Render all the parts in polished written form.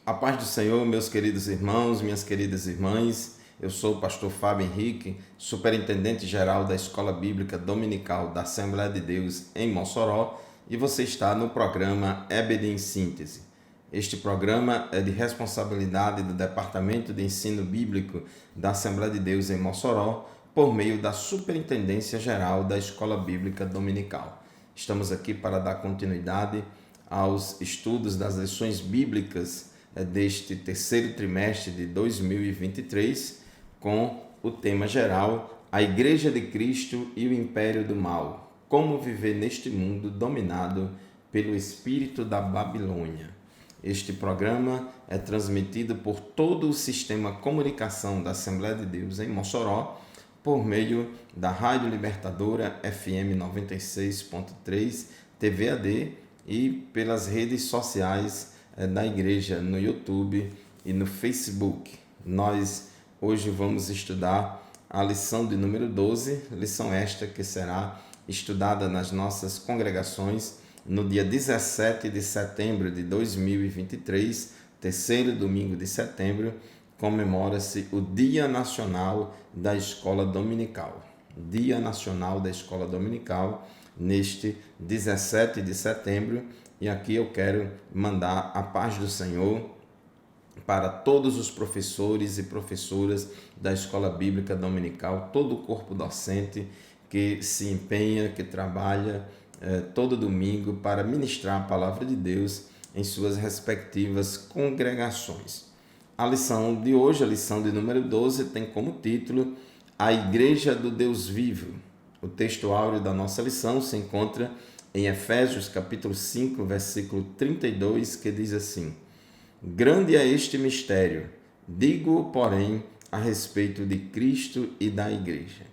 A paz do Senhor, meus queridos irmãos, minhas queridas irmãs. Eu sou o pastor Fábio Henrique, superintendente geral da Escola Bíblica Dominical da Assembleia de Deus em Mossoró, e você está no programa EBD em Síntese. Este programa é de responsabilidade do Departamento de Ensino Bíblico da Assembleia de Deus em Mossoró, por meio da Superintendência Geral da Escola Bíblica Dominical. Estamos aqui para dar continuidade aos estudos das lições bíblicas deste terceiro trimestre de 2023, com o tema geral: a Igreja de Cristo e o Império do Mal. Como viver neste mundo dominado pelo espírito da Babilônia. Este programa é transmitido por todo o sistema comunicação da Assembleia de Deus em Mossoró, por meio da Rádio Libertadora FM 96.3, TVAD, e pelas redes sociais da igreja no YouTube e no Facebook. Nós hoje vamos estudar a lição de número 12, lição esta que será estudada nas nossas congregações no dia 17 de setembro de 2023, terceiro domingo de setembro, comemora-se o Dia Nacional da Escola Dominical. Dia Nacional da Escola Dominical, neste 17 de setembro, e aqui eu quero mandar a paz do Senhor para todos os professores e professoras da Escola Bíblica Dominical, todo o corpo docente que se empenha, que trabalha todo domingo para ministrar a palavra de Deus em suas respectivas congregações. A lição de hoje, a lição de número 12, tem como título A Igreja do Deus Vivo. O texto áureo da nossa lição se encontra em Efésios capítulo 5, versículo 32, que diz assim: Grande é este mistério, digo, porém, a respeito de Cristo e da Igreja.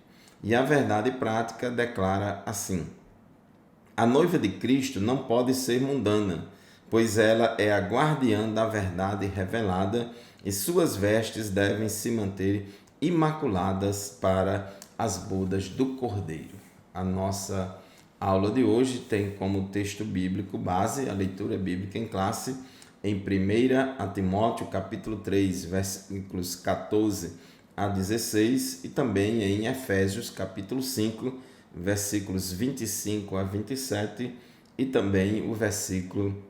E a verdade prática declara assim: a noiva de Cristo não pode ser mundana, pois ela é a guardiã da verdade revelada e suas vestes devem se manter imaculadas para as bodas do Cordeiro. A nossa aula de hoje tem como texto bíblico base a leitura bíblica em classe em 1 Timóteo capítulo 3, versículos 14 a 16 e também em Efésios capítulo 5, versículos 25 a 27 e também o versículo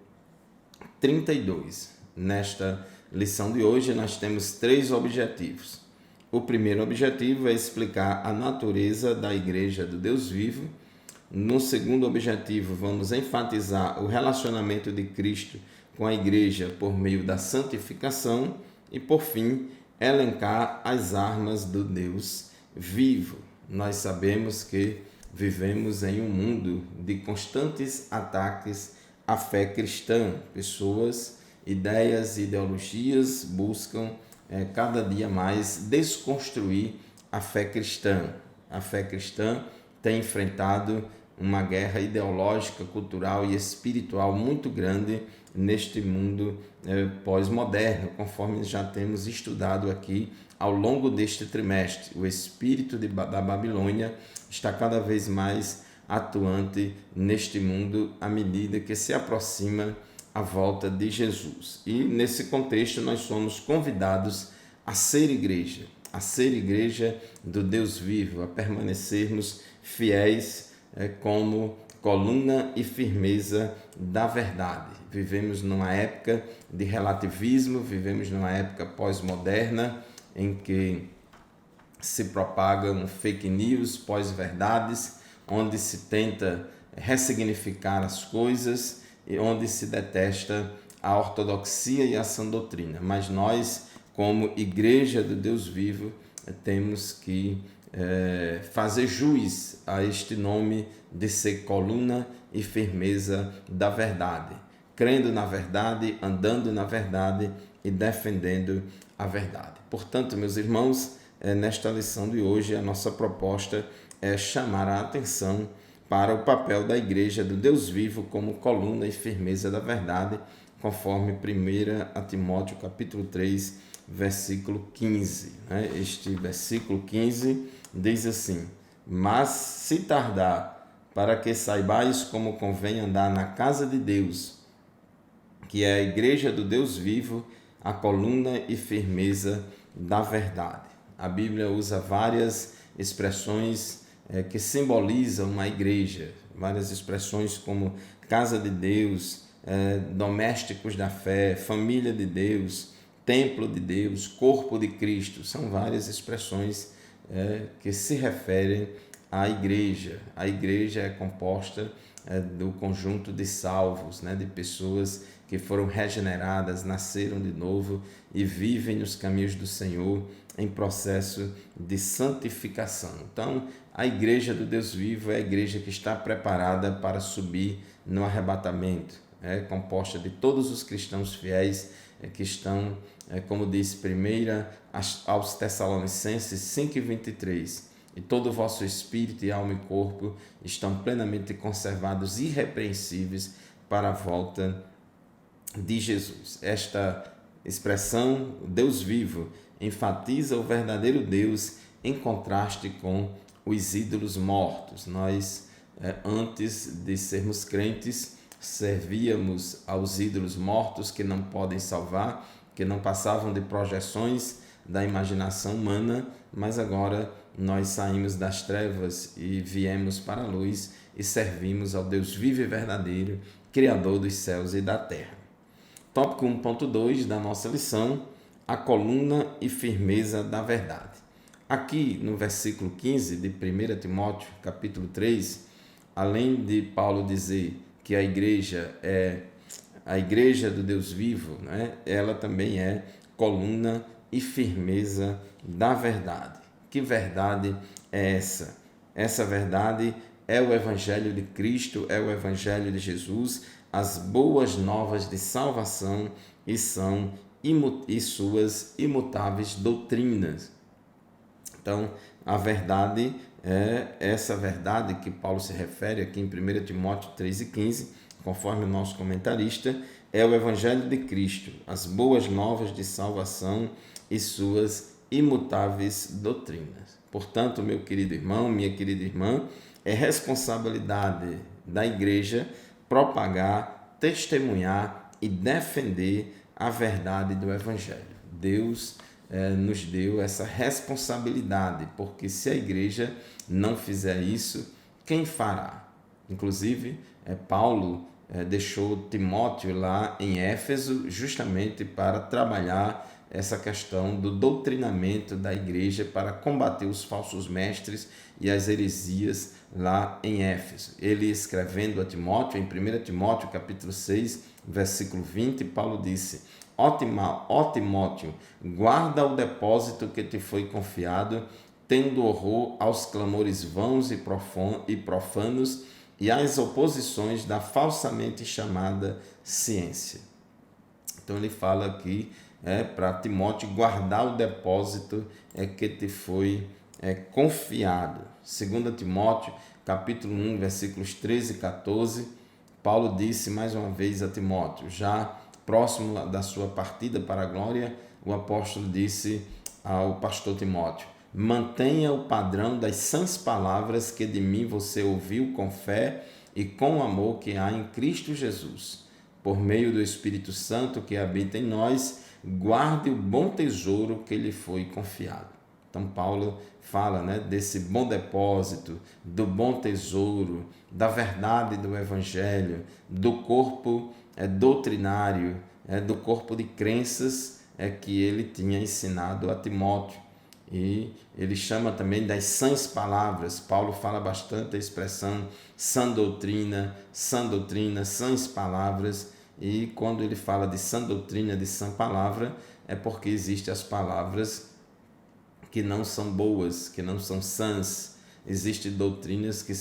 32. Nesta lição de hoje nós temos 3 objetivos. O primeiro objetivo é explicar a natureza da Igreja do Deus Vivo. No segundo objetivo, vamos enfatizar o relacionamento de Cristo com a Igreja por meio da santificação e, por fim, elencar as armas do Deus vivo. Nós sabemos que vivemos em um mundo de constantes ataques à fé cristã. Pessoas, ideias e ideologias buscam cada dia mais desconstruir a fé cristã. A fé cristã tem enfrentado uma guerra ideológica, cultural e espiritual muito grande neste mundo pós-moderno, conforme já temos estudado aqui ao longo deste trimestre. O espírito da Babilônia está cada vez mais atuante neste mundo à medida que se aproxima a volta de Jesus. E nesse contexto nós somos convidados a ser igreja do Deus vivo, a permanecermos fiéis como coluna e firmeza da verdade. Vivemos numa época de relativismo, vivemos numa época pós-moderna em que se propagam fake news, pós-verdades, onde se tenta ressignificar as coisas e onde se detesta a ortodoxia e a sã doutrina. Mas nós, como Igreja do Deus Vivo, temos que fazer jus a este nome de ser coluna e firmeza da verdade, crendo na verdade, andando na verdade e defendendo a verdade. Portanto, meus irmãos, nesta lição de hoje, a nossa proposta é chamar a atenção para o papel da Igreja do Deus Vivo como coluna e firmeza da verdade, conforme 1 Timóteo capítulo 3, versículo 15. Este versículo 15 diz assim: Mas se tardar, para que saibais como convém andar na casa de Deus, que é a Igreja do Deus Vivo, a coluna e firmeza da verdade. A Bíblia usa várias expressões que simbolizam uma igreja, várias expressões como casa de Deus, domésticos da fé, família de Deus, templo de Deus, corpo de Cristo. São várias expressões que se referem à igreja. A igreja é composta do conjunto de salvos, de pessoas que foram regeneradas, nasceram de novo e vivem nos caminhos do Senhor em processo de santificação. Então, a igreja do Deus vivo é a igreja que está preparada para subir no arrebatamento. É composta de todos os cristãos fiéis que estão, como diz 1 aos Tessalonicenses 5:23, e todo o vosso espírito e alma e corpo estão plenamente conservados irrepreensíveis para a volta de Jesus. Esta expressão, Deus vivo, enfatiza o verdadeiro Deus em contraste com os ídolos mortos. Nós, antes de sermos crentes, servíamos aos ídolos mortos que não podem salvar, que não passavam de projeções da imaginação humana, mas agora nós saímos das trevas e viemos para a luz e servimos ao Deus vivo e verdadeiro, Criador dos céus e da terra. Tópico 1.2 da nossa lição, a coluna e firmeza da verdade. Aqui no versículo 15 de 1 Timóteo, capítulo 3, além de Paulo dizer que a igreja é a igreja do Deus vivo, ela também é coluna e firmeza da verdade. Que verdade é essa? Essa verdade é o Evangelho de Cristo, é o Evangelho de Jesus, as boas novas de salvação e suas imutáveis doutrinas. Então, a verdade é essa verdade que Paulo se refere aqui em 1 Timóteo 3:15, conforme o nosso comentarista, é o Evangelho de Cristo, as boas novas de salvação e suas imutáveis doutrinas. Portanto, meu querido irmão, minha querida irmã, é responsabilidade da igreja propagar, testemunhar e defender a verdade do Evangelho. Deus nos deu essa responsabilidade, porque se a igreja não fizer isso, quem fará? Inclusive, Paulo deixou Timóteo lá em Éfeso justamente para trabalhar essa questão do doutrinamento da igreja, para combater os falsos mestres e as heresias lá em Éfeso. Ele escrevendo a Timóteo, em 1 Timóteo capítulo 6, versículo 20, Paulo disse: Ó Timóteo, guarda o depósito que te foi confiado, tendo horror aos clamores vãos e profanos e às oposições da falsamente chamada ciência. Então ele fala aqui para Timóteo guardar o depósito que te foi confiado. 2 Timóteo, capítulo 1, versículos 13 e 14, Paulo disse mais uma vez a Timóteo, já próximo da sua partida para a glória, o apóstolo disse ao pastor Timóteo: mantenha o padrão das sãs palavras que de mim você ouviu com fé e com amor que há em Cristo Jesus. Por meio do Espírito Santo que habita em nós, guarde o bom tesouro que lhe foi confiado. Então Paulo fala desse bom depósito, do bom tesouro, da verdade do Evangelho, do corpo doutrinário, do corpo de crenças que ele tinha ensinado a Timóteo. E ele chama também das sãs palavras. Paulo fala bastante a expressão sã doutrina, sãs palavras. E quando ele fala de sã doutrina, de sã palavra, é porque existem as palavras que não são boas, que não são sãs. Existem doutrinas que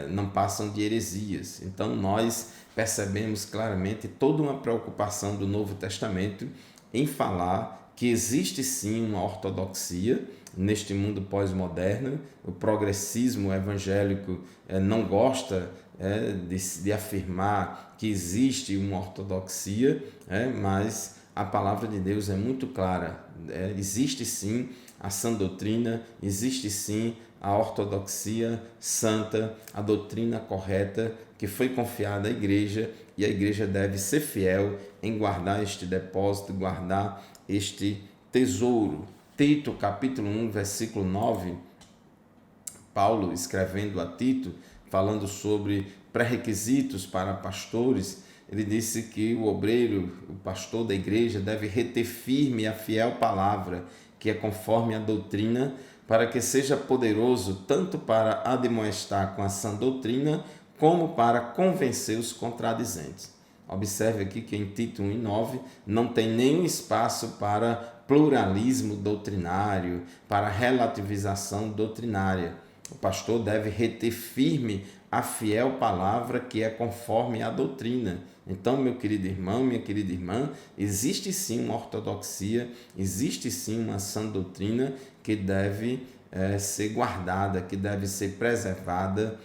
não passam de heresias. Então nós percebemos claramente toda uma preocupação do Novo Testamento em falar que existe sim uma ortodoxia neste mundo pós-moderno. O progressismo evangélico não gosta de afirmar que existe uma ortodoxia, mas a palavra de Deus é muito clara. Existe sim a sã doutrina, existe sim a ortodoxia santa, a doutrina correta que foi confiada à igreja e a igreja deve ser fiel em guardar este depósito, guardar este tesouro. Tito, capítulo 1, versículo 9, Paulo escrevendo a Tito, falando sobre pré-requisitos para pastores, ele disse que o obreiro, o pastor da igreja, deve reter firme a fiel palavra, que é conforme a doutrina, para que seja poderoso tanto para admoestar com a sã doutrina, como para convencer os contradizentes. Observe aqui que em Tito 1:9 não tem nenhum espaço para pluralismo doutrinário, para relativização doutrinária. O pastor deve reter firme a fiel palavra que é conforme a doutrina. Então, meu querido irmão, minha querida irmã, existe sim uma ortodoxia, existe sim uma sã doutrina que deve ser guardada, que deve ser preservada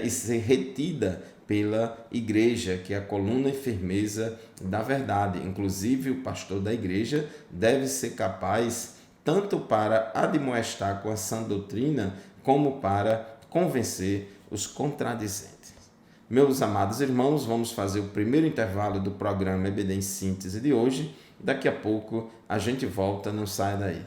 e ser retida pela igreja, que é a coluna e firmeza da verdade. Inclusive, o pastor da igreja deve ser capaz tanto para admoestar com a sã doutrina, como para convencer os contradizentes. Meus amados irmãos, vamos fazer o primeiro intervalo do programa EBD em Síntese de hoje. Daqui a pouco a gente volta, não saia daí.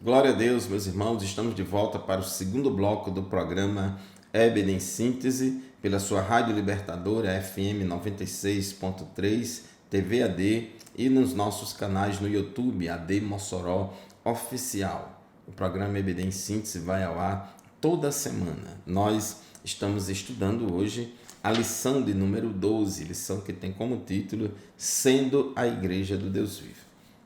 Glória a Deus, meus irmãos, estamos de volta para o segundo bloco do programa EBD em Síntese, pela sua Rádio Libertadora FM 96.3, TV AD e nos nossos canais no YouTube, AD Mossoró Oficial. O programa EBD em Síntese vai ao ar toda semana. Nós estamos estudando hoje a lição de número 12, lição que tem como título Sendo a Igreja do Deus Vivo.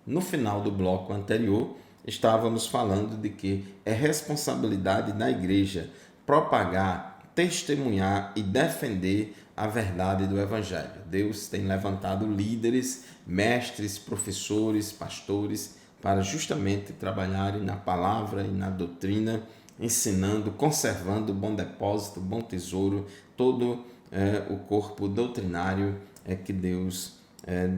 No final do bloco anterior, estávamos falando de que é responsabilidade da igreja propagar, testemunhar e defender a verdade do Evangelho. Deus tem levantado líderes, mestres, professores, pastores, para justamente trabalharem na palavra e na doutrina, ensinando, conservando o bom depósito, o bom tesouro, todo o corpo doutrinário que Deus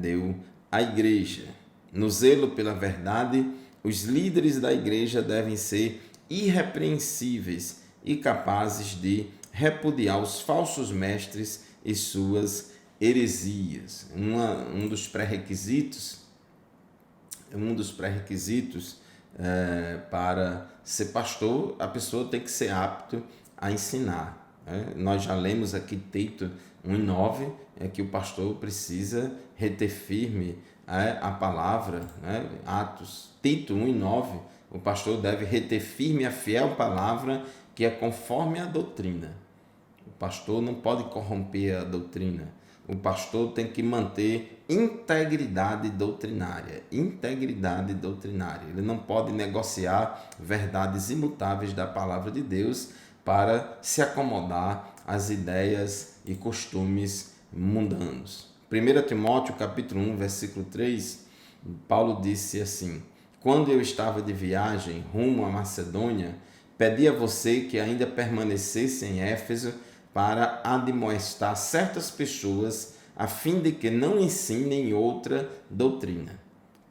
deu à igreja. No zelo pela verdade, os líderes da igreja devem ser irrepreensíveis e capazes de repudiar os falsos mestres e suas heresias. Um dos pré-requisitos para ser pastor, a pessoa tem que ser apto a ensinar. Nós já lemos aqui Tito 1:9, que o pastor precisa reter firme a palavra, Atos, Tito 1:9, o pastor deve reter firme a fiel palavra que é conforme a doutrina. O pastor não pode corromper a doutrina. O pastor tem que manter integridade doutrinária. Ele não pode negociar verdades imutáveis da palavra de Deus para se acomodar às ideias e costumes mundanos. 1 Timóteo capítulo 1, versículo 3, Paulo disse assim: quando eu estava de viagem rumo à Macedônia, pedi a você que ainda permanecesse em Éfeso para admoestar certas pessoas, a fim de que não ensinem outra doutrina.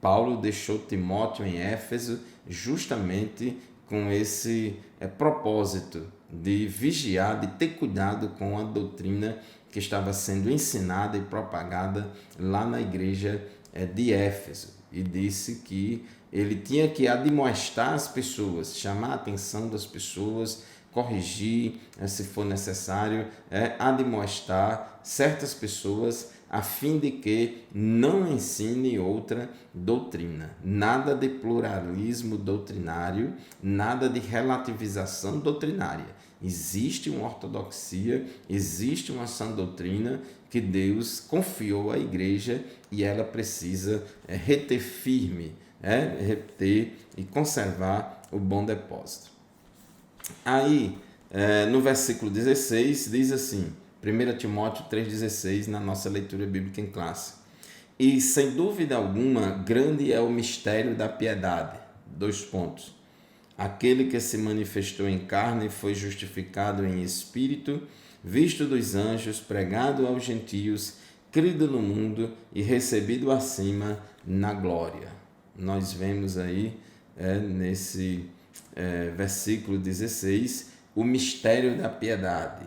Paulo deixou Timóteo em Éfeso justamente com esse propósito de vigiar, de ter cuidado com a doutrina que estava sendo ensinada e propagada lá na igreja de Éfeso. E disse que ele tinha que admoestar as pessoas, chamar a atenção das pessoas, corrigir, se for necessário, admoestar certas pessoas a fim de que não ensine outra doutrina. Nada de pluralismo doutrinário, nada de relativização doutrinária. Existe uma ortodoxia, existe uma sã doutrina que Deus confiou à igreja e ela precisa reter firme, reter e conservar o bom depósito. Aí, no versículo 16, diz assim, 1 Timóteo 3,16, na nossa leitura bíblica em classe: e, sem dúvida alguma, grande é o mistério da piedade. Aquele que se manifestou em carne foi justificado em espírito, visto dos anjos, pregado aos gentios, crido no mundo e recebido acima na glória. Nós vemos aí, nesse versículo 16, o mistério da piedade,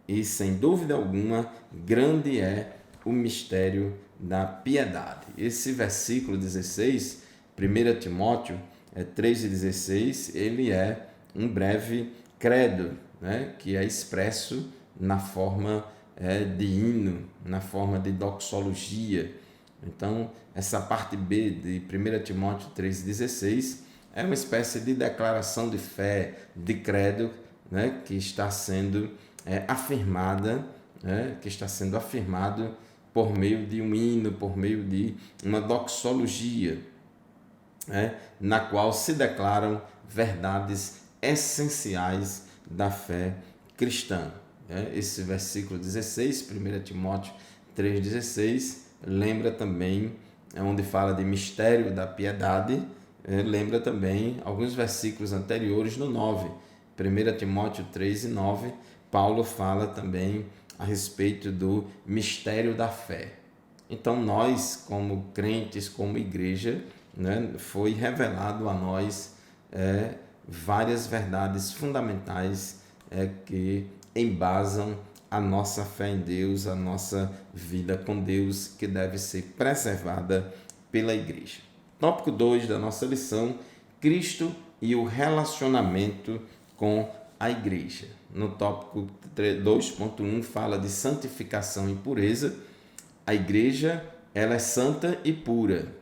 E, sem dúvida alguma, grande é o mistério da piedade. Esse versículo 16, 1 Timóteo 3,16, ele é um breve credo, né, que é expresso na forma de hino, na forma de doxologia. Então, essa parte B de 1 Timóteo 3,16 é uma espécie de declaração de fé, de credo, né, que está sendo afirmada, que está sendo afirmado por meio de um hino, por meio de uma doxologia, na qual se declaram verdades essenciais da fé cristã. Esse versículo 16, 1 Timóteo 3,16, lembra também, onde fala de mistério da piedade, lembra também alguns versículos anteriores no 9. 1 Timóteo 3:9, Paulo fala também a respeito do mistério da fé. Então nós, como crentes, como igreja, foi revelado a nós várias verdades fundamentais que embasam a nossa fé em Deus, a nossa vida com Deus, que deve ser preservada pela igreja. Tópico 2 da nossa lição: Cristo e o relacionamento com a igreja. No tópico 2.1 fala de santificação e pureza. A igreja, ela é santa e pura.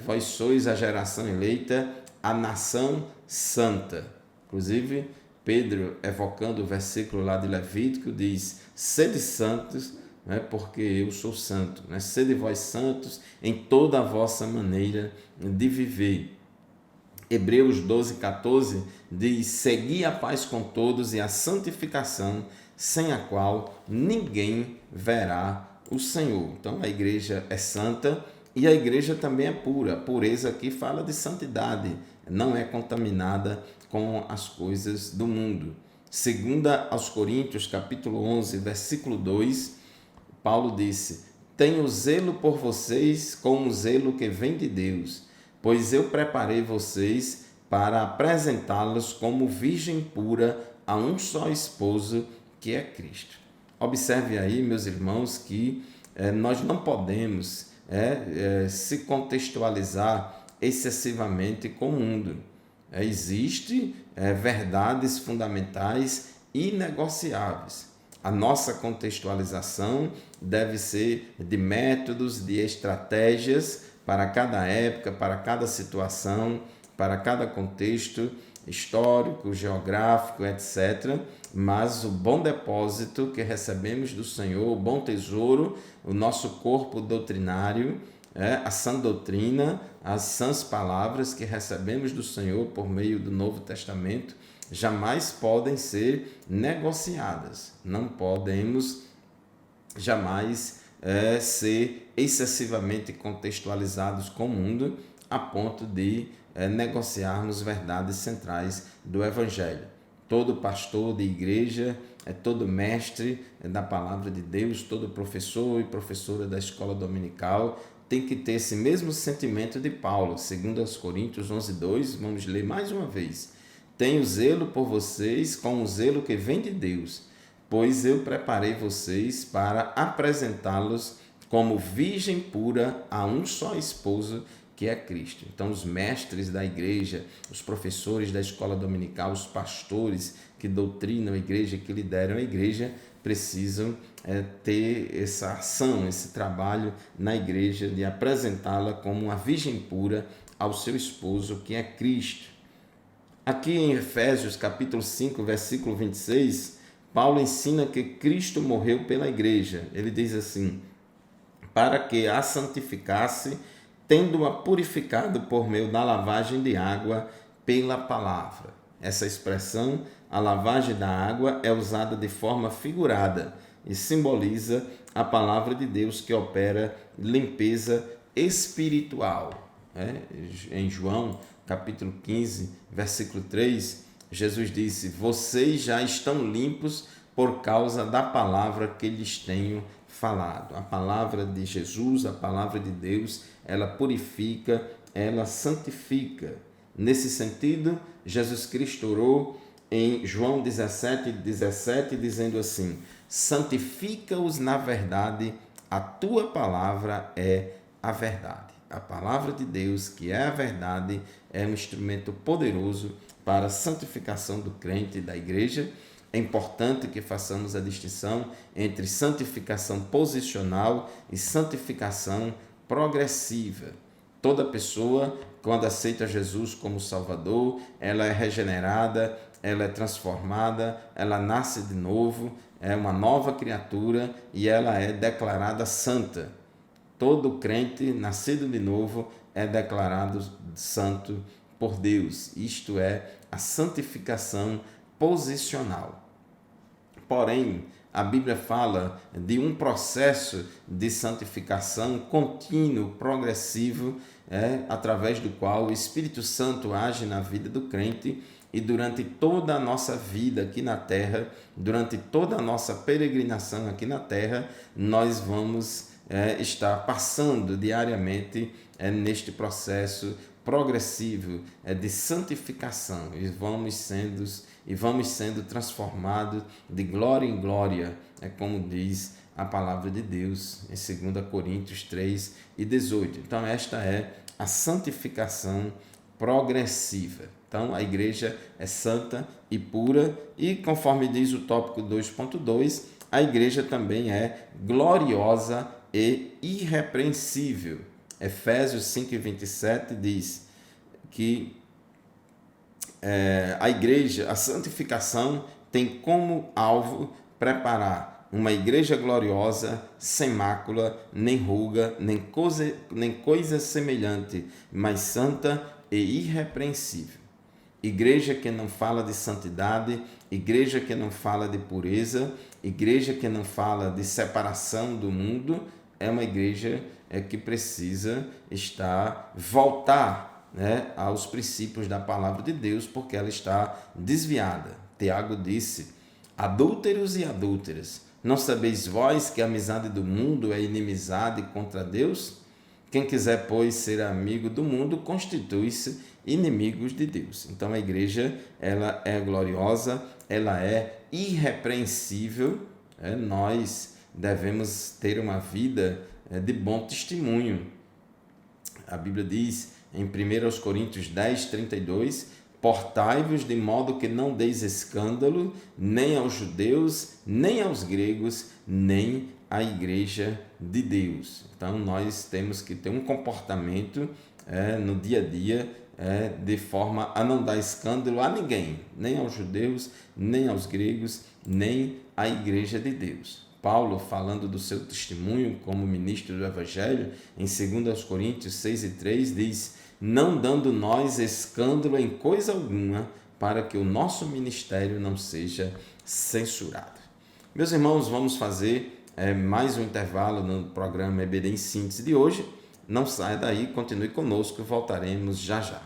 Vós sois a geração eleita, a nação santa. Inclusive, Pedro, evocando o versículo lá de Levítico, diz: sede santos, porque eu sou santo. Sede vós santos em toda a vossa maneira de viver. Hebreus 12:14 diz: segui a paz com todos e a santificação, sem a qual ninguém verá o Senhor. Então a igreja é santa e a igreja também é pura. A pureza aqui fala de santidade, não é contaminada com as coisas do mundo. Segunda aos Coríntios, capítulo 11, versículo 2, Paulo disse: tenho zelo por vocês com um zelo que vem de Deus, pois eu preparei vocês para apresentá-los como virgem pura a um só esposo, que é Cristo. Observe aí, meus irmãos, que nós não podemos se contextualizar excessivamente com o mundo. Existem verdades fundamentais inegociáveis. A nossa contextualização deve ser de métodos, de estratégias para cada época, para cada situação, para cada contexto histórico, geográfico, etc. Mas o bom depósito que recebemos do Senhor, o bom tesouro, o nosso corpo doutrinário, a sã doutrina, as sãs palavras que recebemos do Senhor por meio do Novo Testamento, jamais podem ser negociadas. Não podemos jamais ser excessivamente contextualizados com o mundo a ponto de negociarmos verdades centrais do Evangelho. Todo pastor de igreja, todo mestre da palavra de Deus, todo professor e professora da escola dominical tem que ter esse mesmo sentimento de Paulo. 2 Coríntios 11:2, vamos ler mais uma vez. Tenho zelo por vocês com o zelo que vem de Deus, pois eu preparei vocês para apresentá-los como virgem pura a um só esposo, que é Cristo. Então, os mestres da igreja, os professores da escola dominical, os pastores que doutrinam a igreja, que lideram a igreja, precisam ter essa ação, esse trabalho na igreja de apresentá-la como uma virgem pura ao seu esposo, que é Cristo. Aqui em Efésios, capítulo 5, versículo 26, Paulo ensina que Cristo morreu pela igreja. Ele diz assim: para que a santificasse, tendo-a purificado por meio da lavagem de água pela palavra. Essa expressão, a lavagem da água, é usada de forma figurada e simboliza a palavra de Deus que opera limpeza espiritual. Em João, capítulo 15, versículo 3, Jesus disse: vocês já estão limpos por causa da palavra que lhes tenho falado. A palavra de Jesus, a palavra de Deus, ela purifica, ela santifica. Nesse sentido, Jesus Cristo orou em João 17, dizendo assim: santifica-os na verdade, a tua palavra é a verdade. A palavra de Deus, que é a verdade, é um instrumento poderoso para a santificação do crente e da igreja. É importante que façamos a distinção entre santificação posicional e santificação progressiva. Toda pessoa, quando aceita Jesus como Salvador, ela é regenerada, ela é transformada, ela nasce de novo, é uma nova criatura e ela é declarada santa. Todo crente nascido de novo é declarado santo por Deus. Isto é a santificação posicional. Porém, a Bíblia fala de um processo de santificação contínuo, progressivo, através do qual o Espírito Santo age na vida do crente e durante toda a nossa vida aqui na terra, durante toda a nossa peregrinação aqui na terra, nós vamos estar passando diariamente neste processo progressivo de santificação e vamos sendo transformados de glória em glória, como diz a palavra de Deus em 2 Coríntios 3:18. Então esta é a santificação progressiva. Então a igreja é santa e pura e, conforme diz o tópico 2.2, a igreja também é gloriosa e irrepreensível. Efésios 5:27 diz que a igreja, a santificação tem como alvo preparar uma igreja gloriosa, sem mácula, nem ruga, nem coisa semelhante, mas santa e irrepreensível. Igreja que não fala de santidade, igreja que não fala de pureza, igreja que não fala de separação do mundo, é uma igreja que precisa voltar aos princípios da palavra de Deus, porque ela está desviada. Tiago disse: adúlteros e adúlteras, não sabeis vós que a amizade do mundo é inimizade contra Deus? Quem quiser, pois, ser amigo do mundo, constitui-se inimigos de Deus. Então a igreja, ela é gloriosa, ela é irrepreensível, nós devemos ter uma vida de bom testemunho. A Bíblia diz em 1 Coríntios 10:32, portai-vos de modo que não deis escândalo, nem aos judeus, nem aos gregos, nem à igreja de Deus. Então nós temos que ter um comportamento no dia a dia de forma a não dar escândalo a ninguém, nem aos judeus, nem aos gregos, nem à igreja de Deus. Paulo, falando do seu testemunho como ministro do Evangelho, em 2 Coríntios 6:3, diz: não dando nós escândalo em coisa alguma, para que o nosso ministério não seja censurado. Meus irmãos, vamos fazer mais um intervalo no programa EBD em Síntese de hoje. Não saia daí, continue conosco, voltaremos já já.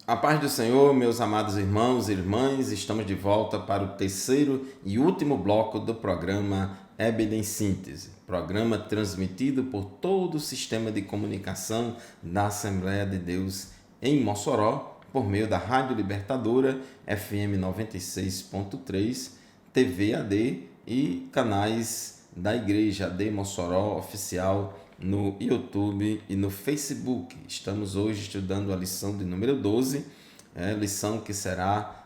A paz do Senhor, meus amados irmãos e irmãs, estamos de volta para o terceiro e último bloco do programa EBD em Síntese, programa transmitido por todo o sistema de comunicação da Assembleia de Deus em Mossoró, por meio da Rádio Libertadora, FM 96.3, TV AD e canais da Igreja AD Mossoró Oficial no YouTube e no Facebook. Estamos hoje estudando a lição de número 12, lição que será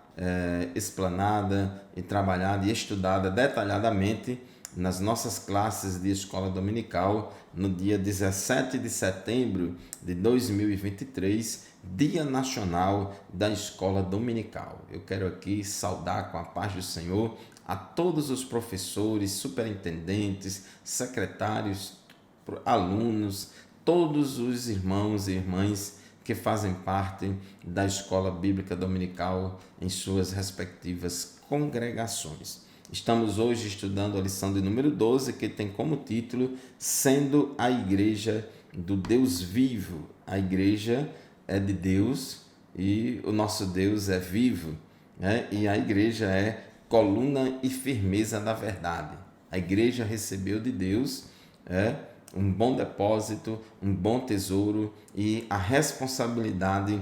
explanada e trabalhada e estudada detalhadamente nas nossas classes de escola dominical no dia 17 de setembro de 2023, Dia Nacional da Escola Dominical. Eu quero aqui saudar com a paz do Senhor a todos os professores, superintendentes, secretários, alunos, todos os irmãos e irmãs que fazem parte da Escola Bíblica Dominical em suas respectivas congregações. Estamos hoje estudando a lição de número 12, que tem como título Sendo a Igreja do Deus Vivo. A igreja é de Deus e o nosso Deus é vivo, e a igreja é coluna e firmeza da verdade. A igreja recebeu de Deus um bom depósito, um bom tesouro e a responsabilidade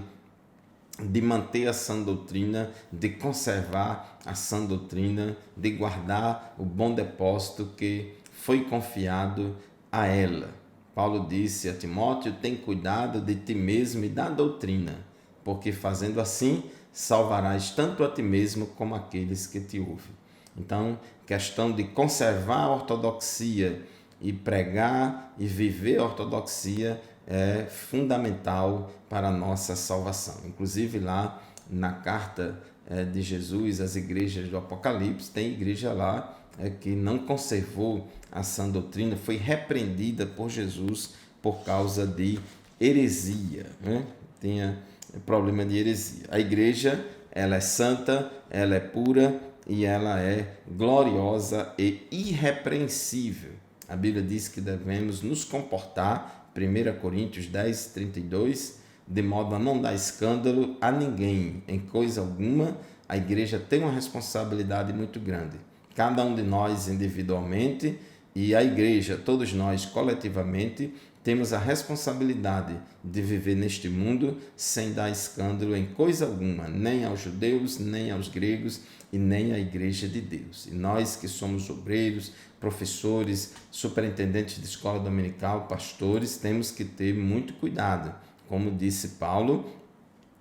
de manter a sã doutrina, de conservar a sã doutrina, de guardar o bom depósito que foi confiado a ela. Paulo disse a Timóteo: tem cuidado de ti mesmo e da doutrina, porque fazendo assim salvarás tanto a ti mesmo como aqueles que te ouvem. Então, questão de conservar a ortodoxia e pregar e viver a ortodoxia é fundamental para a nossa salvação. Inclusive lá na carta de Jesus às igrejas do Apocalipse, tem igreja lá que não conservou a sã doutrina, foi repreendida por Jesus por causa de heresia, né? Tinha problema de heresia. A igreja, ela é santa, ela é pura e ela é gloriosa e irrepreensível. A Bíblia diz que devemos nos comportar, 1 Coríntios 10, 32, de modo a não dar escândalo a ninguém em coisa alguma. A igreja tem uma responsabilidade muito grande. Cada um de nós individualmente e a igreja, todos nós coletivamente, temos a responsabilidade de viver neste mundo sem dar escândalo em coisa alguma, nem aos judeus, nem aos gregos e nem à igreja de Deus. E nós que somos obreiros, professores, superintendentes de escola dominical, pastores, temos que ter muito cuidado, como disse Paulo,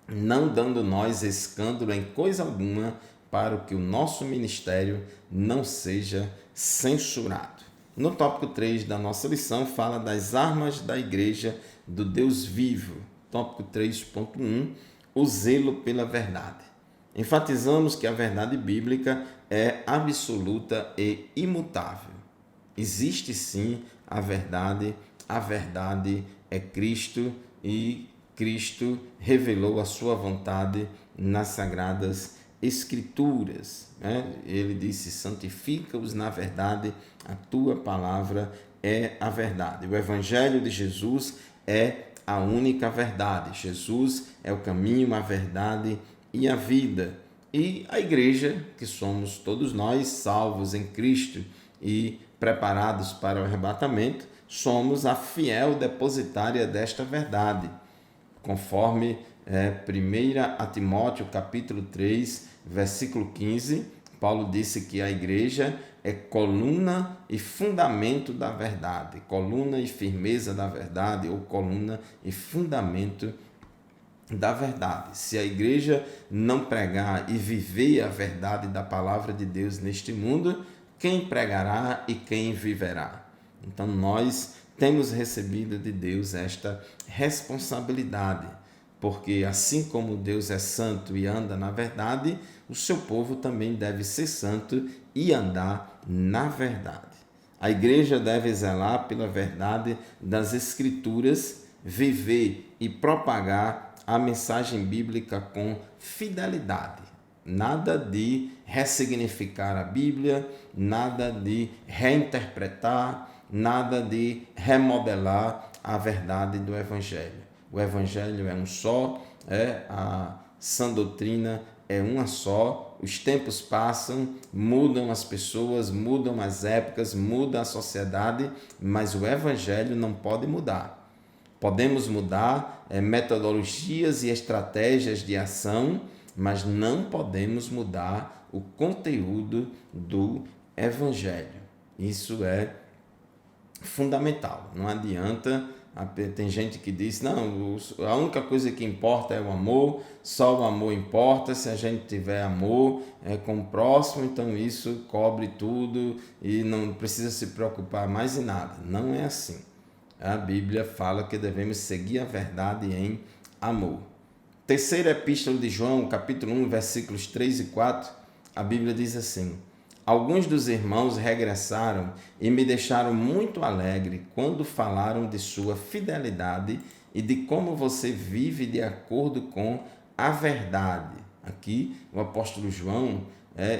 não dando nós escândalo em coisa alguma, para que o nosso ministério não seja censurado. No tópico 3 da nossa lição, fala das armas da igreja do Deus vivo. Tópico 3.1, o zelo pela verdade. Enfatizamos que a verdade bíblica é absoluta e imutável. Existe sim a verdade é Cristo e Cristo revelou a sua vontade nas Sagradas Escrituras, né? Ele disse: santifica-os na verdade, a tua palavra é a verdade. O Evangelho de Jesus é a única verdade. Jesus é o caminho, a verdade e a vida. E a igreja, que somos todos nós, salvos em Cristo e preparados para o arrebatamento, somos a fiel depositária desta verdade. Conforme 1 Timóteo capítulo 3, versículo 15, Paulo disse que a igreja é coluna e fundamento da verdade, coluna e firmeza da verdade, ou coluna e fundamento da verdade. Se a igreja não pregar e viver a verdade da palavra de Deus neste mundo, quem pregará e quem viverá? Então nós temos recebido de Deus esta responsabilidade, porque assim como Deus é santo e anda na verdade, o seu povo também deve ser santo e andar na verdade. A igreja deve zelar pela verdade das Escrituras, viver e propagar a mensagem bíblica com fidelidade. Nada de ressignificar a Bíblia, nada de reinterpretar, nada de remodelar a verdade do Evangelho. O Evangelho é um só, a sã doutrina é uma só. Os tempos passam, mudam as pessoas, mudam as épocas, muda a sociedade, mas o Evangelho não pode mudar. Podemos mudar metodologias e estratégias de ação, mas não podemos mudar o conteúdo do Evangelho. Isso é fundamental. Não adianta, tem gente que diz, não, a única coisa que importa é o amor, só o amor importa, se a gente tiver amor com o próximo, então isso cobre tudo e não precisa se preocupar mais em nada. Não é assim. A Bíblia fala que devemos seguir a verdade em amor. Terceira epístola de João, capítulo 1, versículos 3 e 4, a Bíblia diz assim: alguns dos irmãos regressaram e me deixaram muito alegre quando falaram de sua fidelidade e de como você vive de acordo com a verdade. Aqui o apóstolo João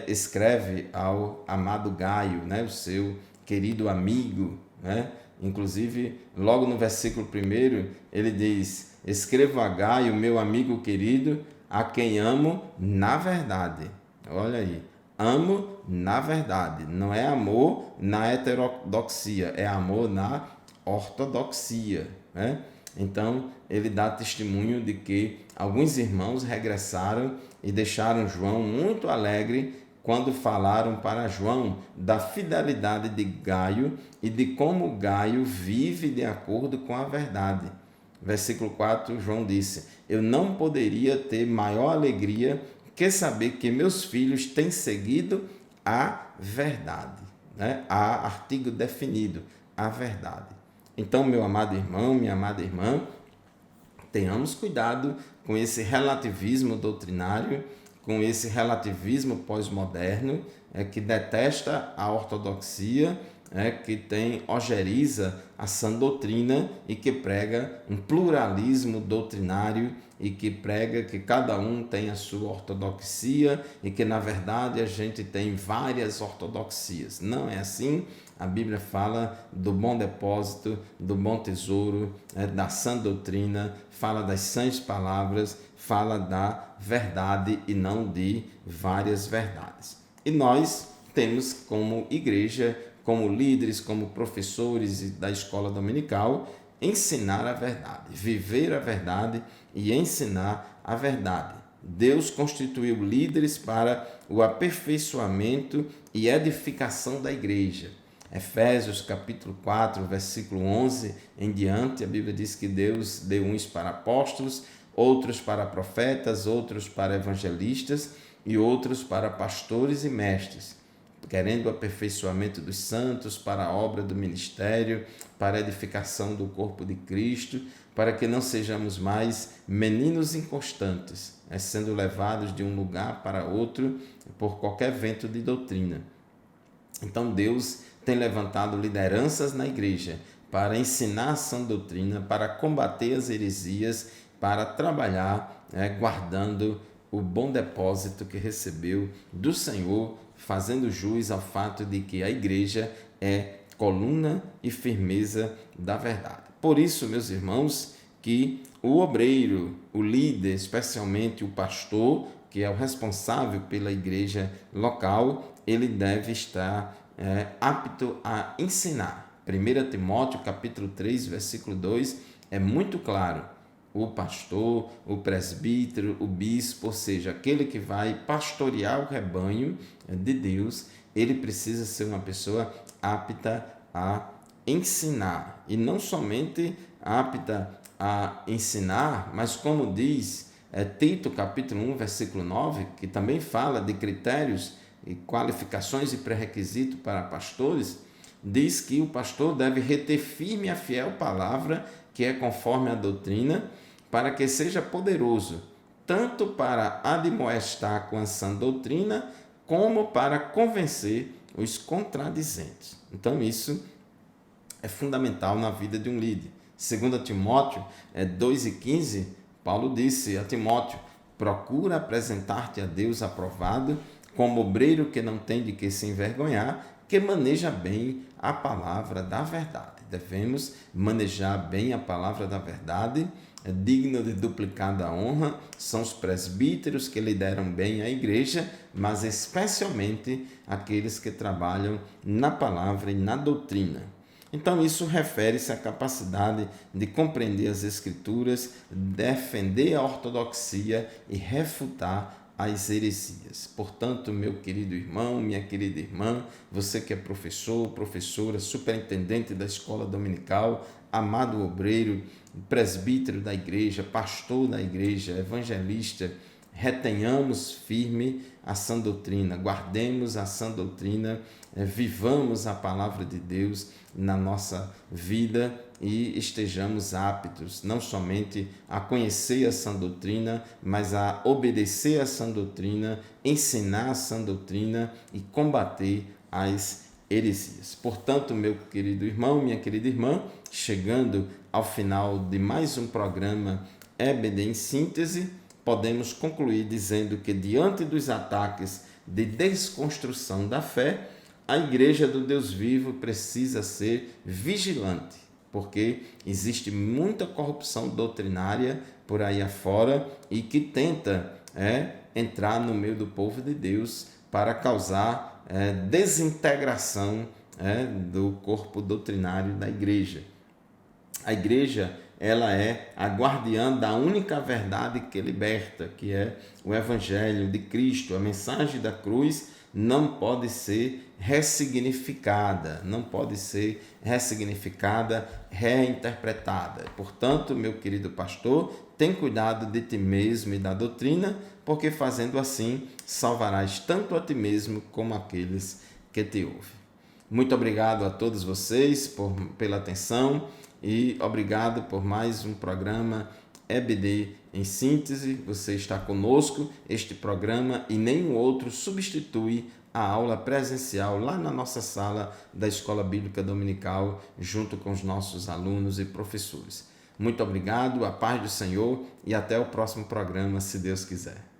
escreve ao amado Gaio, né, o seu querido amigo, né? Inclusive, logo no versículo 1, ele diz: escrevo a Gaio, meu amigo querido, a quem amo na verdade. Olha aí, amo na verdade. Não é amor na heterodoxia, é amor na ortodoxia, né? Então, ele dá testemunho de que alguns irmãos regressaram e deixaram João muito alegre quando falaram para João da fidelidade de Gaio e de como Gaio vive de acordo com a verdade. Versículo 4, João disse: eu não poderia ter maior alegria que saber que meus filhos têm seguido a verdade. Né? Há artigo definido, a verdade. Então, meu amado irmão, minha amada irmã, tenhamos cuidado com esse relativismo doutrinário, com esse relativismo pós-moderno, que detesta a ortodoxia, que ojeriza a sã doutrina e que prega um pluralismo doutrinário e que prega que cada um tem a sua ortodoxia e que, na verdade, a gente tem várias ortodoxias. Não é assim. A Bíblia fala do bom depósito, do bom tesouro, da sã doutrina, fala das sãs palavras, fala da verdade e não de várias verdades. E nós temos como igreja, como líderes, como professores da escola dominical, ensinar a verdade, viver a verdade e ensinar a verdade. Deus constituiu líderes para o aperfeiçoamento e edificação da igreja. Efésios capítulo 4, versículo 11 em diante, a Bíblia diz que Deus deu uns para apóstolos, outros para profetas, outros para evangelistas e outros para pastores e mestres, querendo o aperfeiçoamento dos santos para a obra do ministério, para a edificação do corpo de Cristo, para que não sejamos mais meninos inconstantes, sendo levados de um lugar para outro por qualquer vento de doutrina. Então Deus tem levantado lideranças na igreja para ensinar a sã doutrina, para combater as heresias, para trabalhar guardando o bom depósito que recebeu do Senhor, fazendo jus ao fato de que a igreja é coluna e firmeza da verdade. Por isso, meus irmãos, que o obreiro, o líder, especialmente o pastor, que é o responsável pela igreja local, ele deve estar apto a ensinar. 1 Timóteo capítulo 3, versículo 2 é muito claro. O pastor, o presbítero, o bispo, ou seja, aquele que vai pastorear o rebanho de Deus, ele precisa ser uma pessoa apta a ensinar. E não somente apta a ensinar, mas como diz Tito capítulo 1, versículo 9, que também fala de critérios e qualificações e pré-requisitos para pastores, diz que o pastor deve reter firme a fiel palavra, que é conforme a doutrina, para que seja poderoso, tanto para admoestar com a sã doutrina, como para convencer os contradizentes. Então, isso é fundamental na vida de um líder. 2 Timóteo 2,15, Paulo disse a Timóteo: procura apresentar-te a Deus aprovado, como obreiro que não tem de que se envergonhar, que maneja bem a palavra da verdade. Devemos manejar bem a palavra da verdade. Digno de duplicada honra são os presbíteros que lideram bem a igreja, mas especialmente aqueles que trabalham na palavra e na doutrina. Então, isso refere-se à capacidade de compreender as Escrituras, defender a ortodoxia e refutar as heresias. Portanto, meu querido irmão, minha querida irmã, você que é professor, professora, superintendente da escola dominical, amado obreiro, presbítero da igreja, pastor da igreja, evangelista, retenhamos firme a sã doutrina, guardemos a sã doutrina, vivamos a palavra de Deus na nossa vida e estejamos aptos não somente a conhecer a sã doutrina, mas a obedecer a sã doutrina, ensinar a sã doutrina e combater as heresias. Portanto, meu querido irmão, minha querida irmã, chegando ao final de mais um programa EBD em síntese, podemos concluir dizendo que diante dos ataques de desconstrução da fé, a Igreja do Deus Vivo precisa ser vigilante, porque existe muita corrupção doutrinária por aí afora e que tenta entrar no meio do povo de Deus para causar desintegração do corpo doutrinário da igreja. A igreja, ela é a guardiã da única verdade que liberta, que é o Evangelho de Cristo. A mensagem da cruz não pode ser ressignificada, reinterpretada. Portanto, meu querido pastor, tem cuidado de ti mesmo e da doutrina, porque fazendo assim, salvarás tanto a ti mesmo como aqueles que te ouvem. Muito obrigado a todos vocês pela atenção e obrigado por mais um programa EBD em síntese. Você está conosco, este programa e nenhum outro substitui a aula presencial lá na nossa sala da Escola Bíblica Dominical, junto com os nossos alunos e professores. Muito obrigado, a paz do Senhor e até o próximo programa, se Deus quiser.